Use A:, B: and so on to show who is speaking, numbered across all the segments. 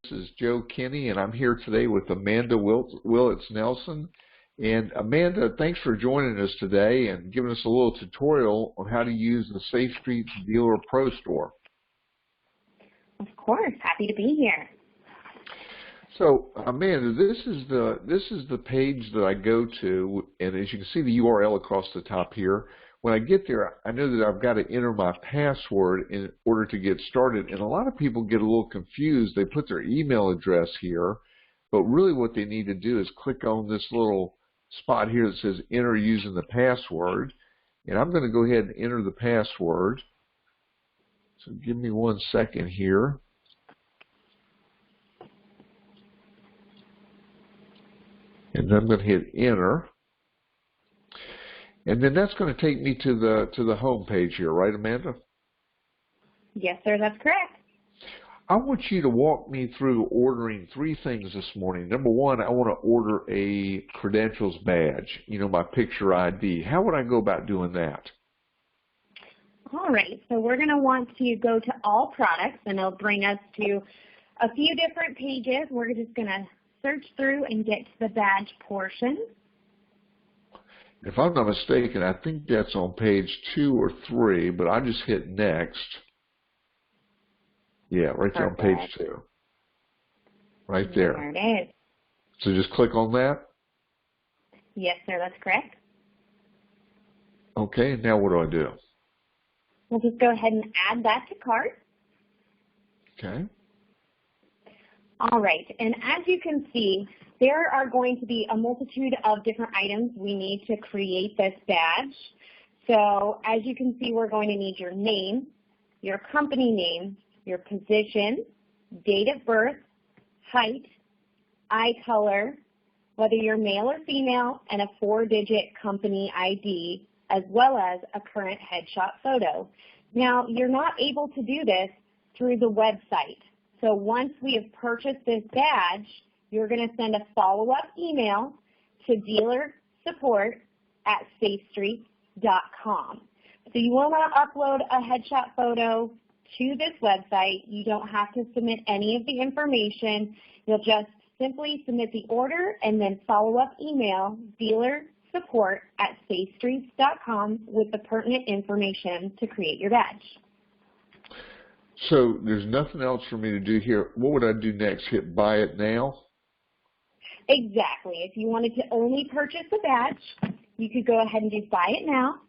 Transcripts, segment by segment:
A: This is Joe Kinney, and I'm here today with Amanda Willits Nelson. And Amanda, thanks for joining us today and giving us a little tutorial on how to use the Safe Streets Dealer Pro Store.
B: Of course, happy to be here.
A: So, Amanda, this is the page that I go to, and as you can see the URL across the top here. When I get there, I know that I've got to enter my password in order to get started, and a lot of people get a little confused. They put their email address here, but really what they need to do is click on this little spot here that says enter using the password, and I'm going to go ahead and enter the password. So give me 1 second here. And then I'm going to hit enter. And then that's going to take me to the home page here, right, Amanda?
B: Yes, sir, that's correct.
A: I want you to walk me through ordering 3 things this morning. Number 1, I want to order a credentials badge, my picture ID. How would I go about doing that?
B: All right, so we're going to want to go to all products, and it'll bring us to a few different pages. We're just going to search through and get to the badge portion.
A: If I'm not mistaken, I think that's on page 2 or 3, but I just hit next. Yeah, right there on page 2. Right there.
B: There it is.
A: So just click on that?
B: Yes, sir, that's correct.
A: Okay, now what do I do?
B: We'll just go ahead and add that to cart.
A: Okay.
B: All right, and as you can see, there are going to be a multitude of different items we need to create this badge. So as you can see, we're going to need your name, your company name, your position, date of birth, height, eye color, whether you're male or female, and a 4-digit company ID, as well as a current headshot photo. Now, you're not able to do this through the website. So once we have purchased this badge, you're going to send a follow-up email to dealersupport@safestreets.com. So you will not upload a headshot photo to this website. You don't have to submit any of the information. You'll just simply submit the order and then follow-up email dealersupport@safestreets.com with the pertinent information to create your badge.
A: So there's nothing else for me to do here. What would I do next? Hit buy it now?
B: Exactly. If you wanted to only purchase the badge, you could go ahead and do buy it now.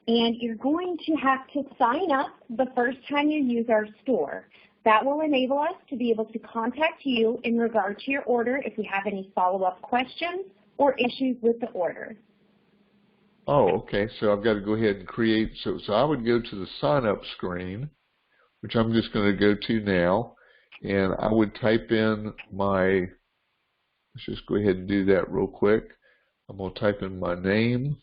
B: And you're going to have to sign up the first time you use our store. That will enable us to be able to contact you in regard to your order if we have any follow-up questions or issues with the order.
A: Oh, okay. So I've got to go ahead and create. So I would go to the sign-up screen, which I'm just going to go to now, and I would type in let's just go ahead and do that real quick. I'm going to type in my name,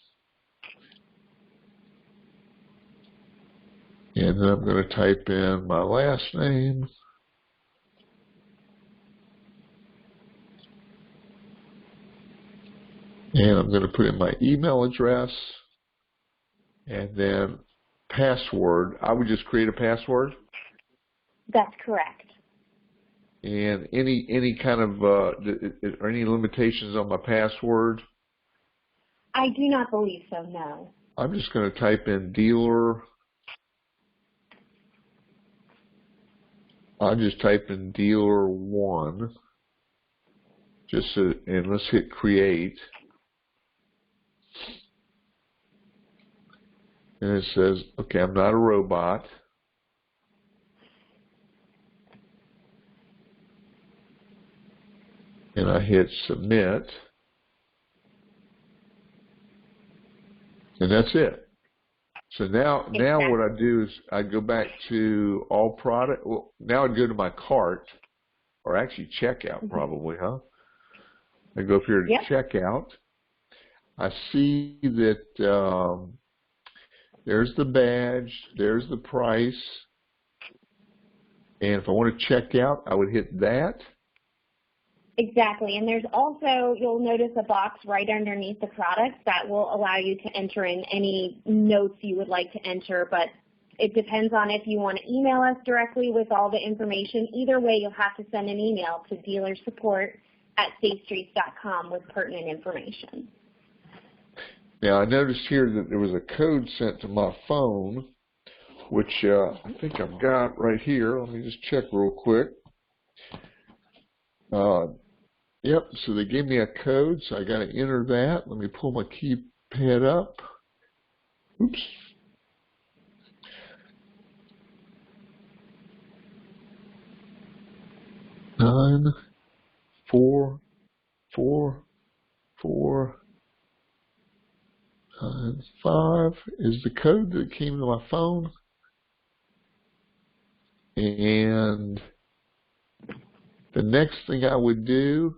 A: and then I'm going to type in my last name, and I'm going to put in my email address, and then password. I would just create a password?
B: That's correct.
A: And any kind of, are any limitations on my password?
B: I do not believe so, no.
A: I'm just going to type in dealer. I'll just type in dealer1. And let's hit create. And it says, okay, I'm not a robot. And I hit submit. And that's it. So now what I do is I go back to all product. Well, now I'd go to my cart, or actually checkout probably, huh? I go up here to checkout. I see that there's the badge, there's the price, and if I want to check out, I would hit that.
B: Exactly, and there's also, you'll notice a box right underneath the products that will allow you to enter in any notes you would like to enter, but it depends on if you want to email us directly with all the information. Either way, you'll have to send an email to dealersupport@safestreets.com with pertinent information.
A: Now, I noticed here that there was a code sent to my phone, which I think I've got right here. Let me just check real quick. Yep, so they gave me a code, so I got to enter that. Let me pull my keypad up. Oops. Nine, 4, 4, 4, 9, 5 is the code that came to my phone. And the next thing I would do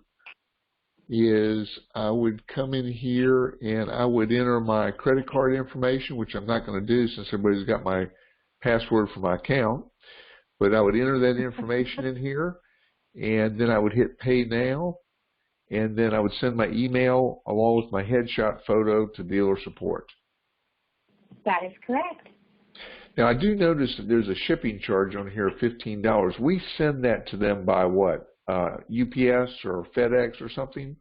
A: is I would come in here and I would enter my credit card information, which I'm not going to do since everybody's got my password for my account. But I would enter that information in here, and then I would hit Pay Now, and then I would send my email along with my headshot photo to dealer support.
B: That is correct.
A: Now, I do notice that there's a shipping charge on here of $15. We send that to them by what? UPS or FedEx or something?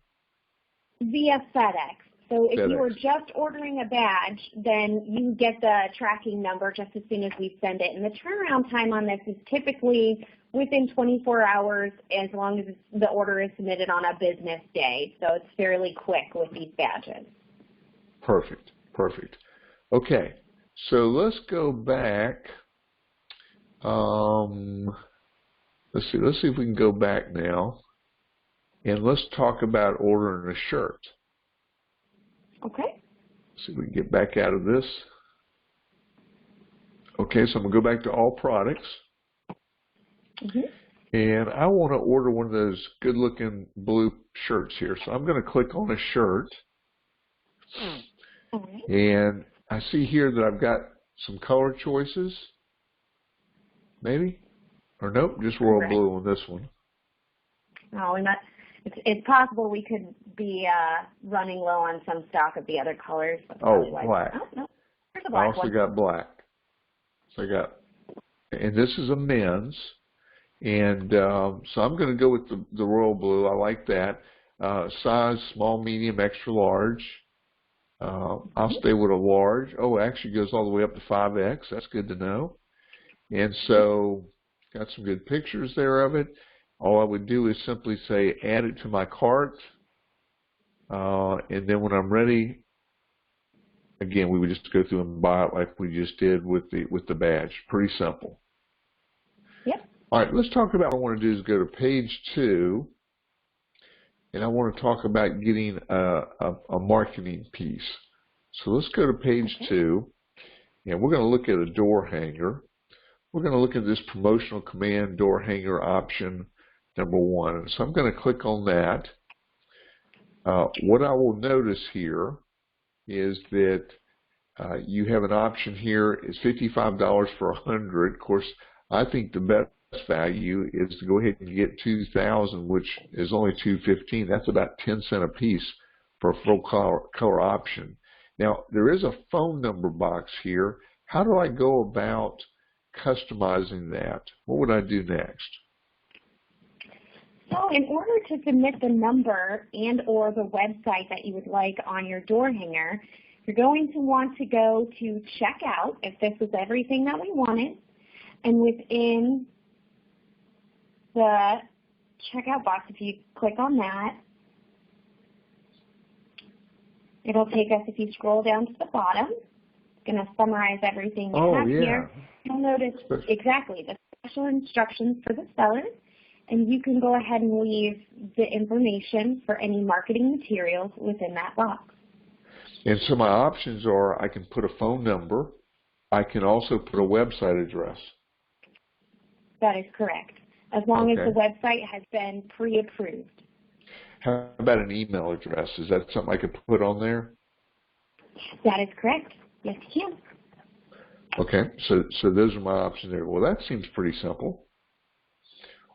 B: Via FedEx. So if
A: FedEx.
B: you were just ordering a badge, then you get the tracking number just as soon as we send it. And the turnaround time on this is typically within 24 hours as long as the order is submitted on a business day. So it's fairly quick with these badges.
A: Perfect, perfect. Okay, so let's go back. Let's see if we can go back now, and let's talk about ordering a shirt.
B: Okay.
A: Let's see if we can get back out of this. Okay, so I'm going to go back to all products. And I want to order one of those good-looking blue shirts here. So I'm going to click on a shirt. And I see here that I've got some color choices. Maybe? Or nope, just royal blue on this one.
B: No, it's possible we could be running low on some stock of the other colors.
A: Oh, black.
B: Oh, no. There's a black
A: I also
B: one.
A: got black. So I got, and this is a men's. And so I'm going to go with the royal blue. I like that. Size, small, medium, extra large. I'll stay with a large. Oh, it actually goes all the way up to 5X. That's good to know. And so got some good pictures there of it. All I would do is simply say add it to my cart. And then when I'm ready, again, we would just go through and buy it like we just did with the badge. Pretty simple.
B: Yep.
A: All right, let's talk about what I want to do is go to page 2, and I want to talk about getting a marketing piece. So let's go to page 2, and we're going to look at a door hanger. We're going to look at this promotional command door hanger option number 1. So I'm going to click on that. What I will notice here is that you have an option here. It's $55 for 100. Of course, I think the best value is to go ahead and get 2,000, which is only $2.15. That's about 10 cents a piece for a full color option. Now, there is a phone number box here. How do I go about customizing that? What would I do next?
B: So in order to submit the number and or the website that you would like on your door hanger, you're going to want to go to checkout if this was everything that we wanted. And within the checkout box, if you click on that, it'll take us, if you scroll down to the bottom, it's going to summarize everything you have here. You'll notice exactly the special instructions for the seller, and you can go ahead and leave the information for any marketing materials within that box.
A: And so my options are I can put a phone number. I can also put a website address.
B: That is correct, as long as the website has been pre-approved.
A: How about an email address? Is that something I could put on there?
B: That is correct. Yes, you can.
A: Okay, so those are my options there. Well, that seems pretty simple.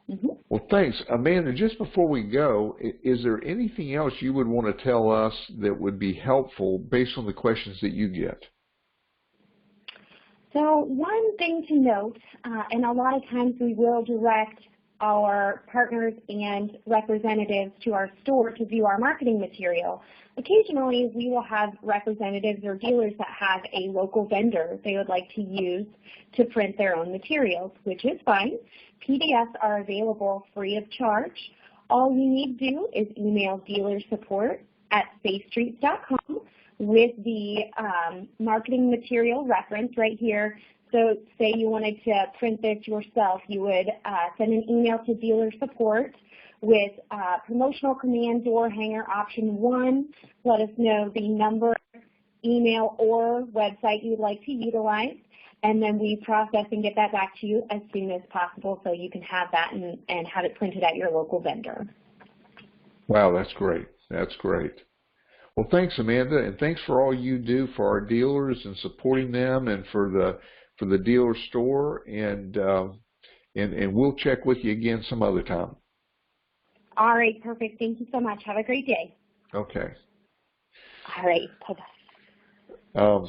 B: Mhm.
A: Well, thanks. Amanda, just before we go, is there anything else you would want to tell us that would be helpful based on the questions that you get?
B: So one thing to note, and a lot of times we will direct our partners and representatives to our store to view our marketing material. Occasionally, we will have representatives or dealers that have a local vendor they would like to use to print their own materials, which is fine. PDFs are available free of charge. All you need to do is email dealersupport@safestreets.com with the marketing material reference right here. So say you wanted to print this yourself, you would send an email to dealer support with promotional command door hanger option 1. Let us know the number, email, or website you'd like to utilize, and then we process and get that back to you as soon as possible so you can have that and have it printed at your local vendor.
A: Wow, that's great. That's great. Well, thanks, Amanda, and thanks for all you do for our dealers and supporting them, and for the dealer store. And we'll check with you again some other time.
B: All right, perfect. Thank you so much. Have a great day.
A: Okay.
B: All right, bye-bye.
A: So.